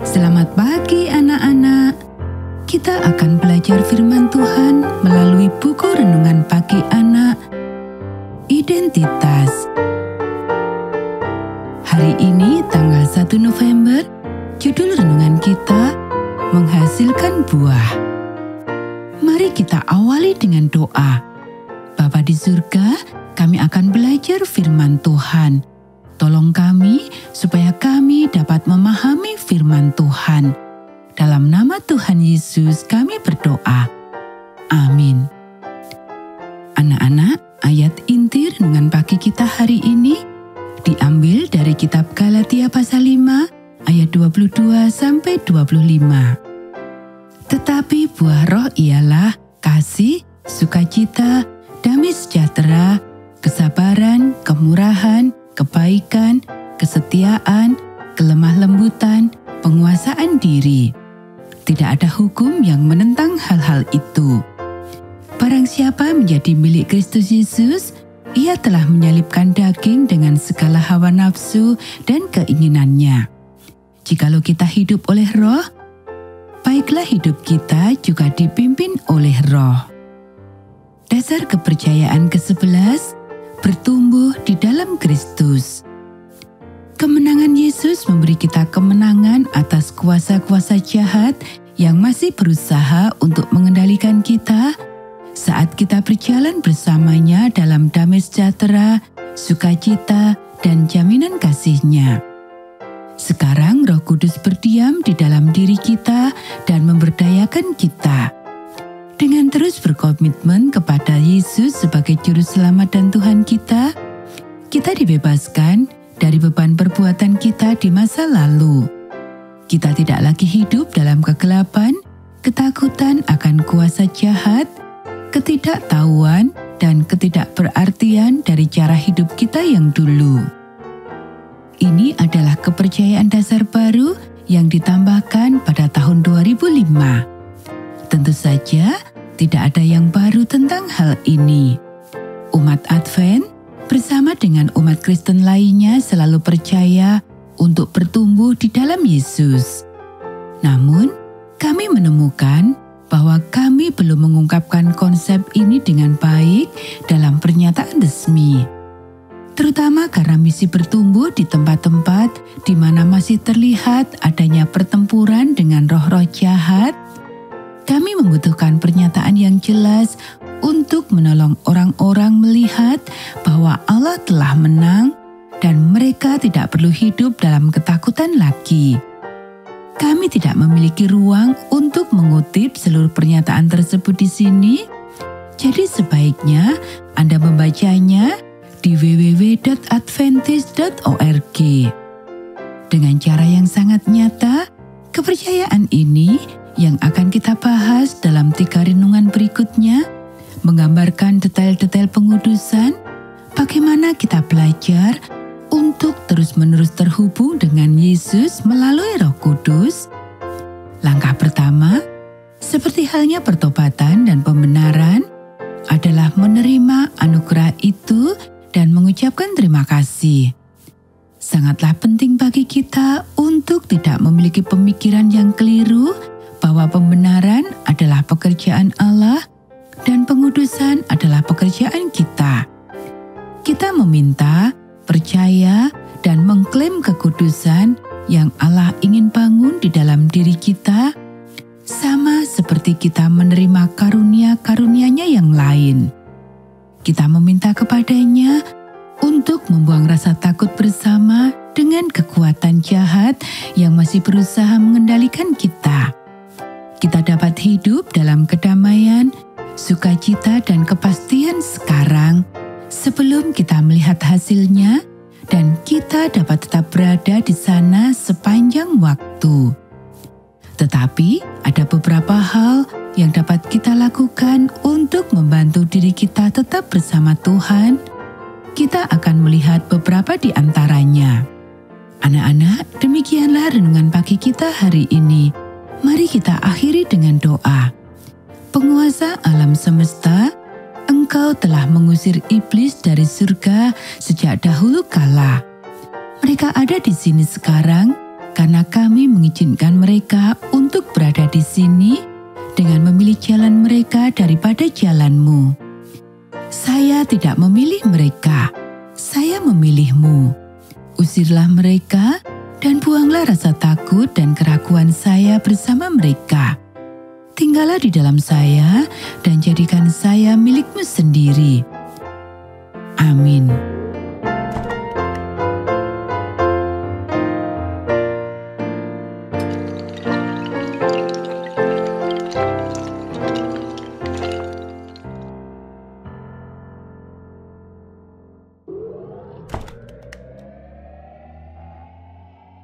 Selamat pagi anak-anak. Kita akan belajar firman Tuhan melalui buku renungan pagi anak, Identitas. Hari ini tanggal 1 November, judul renungan kita menghasilkan buah. Mari kita awali dengan doa. Bapa di surga, kami akan belajar firman Tuhan. Tolong kami supaya kami dapat memahami firman Tuhan. Dalam nama Tuhan Yesus kami berdoa. Amin. Anak-anak, ayat inti renungan pagi kita hari ini diambil dari kitab Galatia pasal 5 ayat 22 sampai 25. Tetapi buah roh ialah kasih, sukacita, damai sejahtera, kesabaran, kemurahan, kebaikan, kesetiaan, kelemah lembutan, penguasaan diri. Tidak ada hukum yang menentang hal-hal itu. Barang siapa menjadi milik Kristus Yesus, ia telah menyalibkan daging dengan segala hawa nafsu dan keinginannya. Jikalau kita hidup oleh Roh, baiklah hidup kita juga dipimpin oleh Roh. Dasar kepercayaan ke-11, bertumbuh di dalam Kristus. Kemenangan Yesus memberi kita kemenangan atas kuasa-kuasa jahat yang masih berusaha untuk mengendalikan kita saat kita berjalan bersamanya dalam damai sejahtera, sukacita, dan jaminan kasih-Nya. Sekarang Roh Kudus berdiam di dalam diri kita dan memberdayakan kita. Dengan terus berkomitmen kepada Yesus sebagai Juru Selamat dan Tuhan kita dibebaskan dari beban perbuatan kita di masa lalu. Kita tidak lagi hidup dalam kegelapan, ketakutan akan kuasa jahat, ketidaktahuan, dan ketidakberartian dari cara hidup kita yang dulu. Ini adalah kepercayaan dasar baru yang ditambahkan pada tahun 2005. Tentu saja, tidak ada yang baru tentang hal ini. Umat Advent bersama dengan umat Kristen lainnya selalu percaya untuk bertumbuh di dalam Yesus. Namun, kami menemukan bahwa kami belum mengungkapkan konsep ini dengan baik dalam pernyataan resmi. Terutama karena misi bertumbuh di tempat-tempat di mana masih terlihat adanya pertempuran dengan roh-roh jahat. Kami membutuhkan pernyataan yang jelas untuk menolong orang-orang melihat bahwa Allah telah menang dan mereka tidak perlu hidup dalam ketakutan lagi. Kami tidak memiliki ruang untuk mengutip seluruh pernyataan tersebut di sini, jadi sebaiknya Anda membacanya di www.adventist.org. Dengan cara yang sangat nyata, kepercayaan ini yang akan kita bahas dalam 3 renungan berikutnya menggambarkan detail-detail pengudusan, bagaimana kita belajar untuk terus-menerus terhubung dengan Yesus melalui Roh Kudus. Langkah pertama, seperti halnya pertobatan dan pembenaran, adalah menerima anugerah itu dan mengucapkan terima kasih. Sangatlah penting bagi kita untuk tidak memiliki pemikiran yang keliru bahwa pembenaran adalah pekerjaan Allah dan pengudusan adalah pekerjaan kita. Kita meminta, percaya, dan mengklaim kekudusan yang Allah ingin bangun di dalam diri kita, sama seperti kita menerima karunia-karunia-Nya yang lain. Kita meminta kepadanya untuk membuang rasa takut bersama dengan kekuatan jahat yang masih berusaha mengendalikan kita. Kita dapat hidup dalam kedamaian, sukacita, dan kepastian sekarang sebelum kita melihat hasilnya, dan kita dapat tetap berada di sana sepanjang waktu. Tetapi ada beberapa hal yang dapat kita lakukan untuk membantu diri kita tetap bersama Tuhan. Kita akan melihat beberapa di antaranya. Anak-anak, demikianlah renungan pagi kita hari ini. Mari kita akhiri dengan doa. Penguasa alam semesta, Engkau telah mengusir iblis dari surga sejak dahulu kala. Mereka ada di sini sekarang karena kami mengizinkan mereka untuk berada di sini dengan memilih jalan mereka daripada jalan-Mu. Saya tidak memilih mereka, saya memilih-Mu. Usirlah mereka dan buanglah rasa takut dan keraguan saya bersama mereka. Tinggallah di dalam saya dan jadikan saya milik-Mu sendiri. Amin.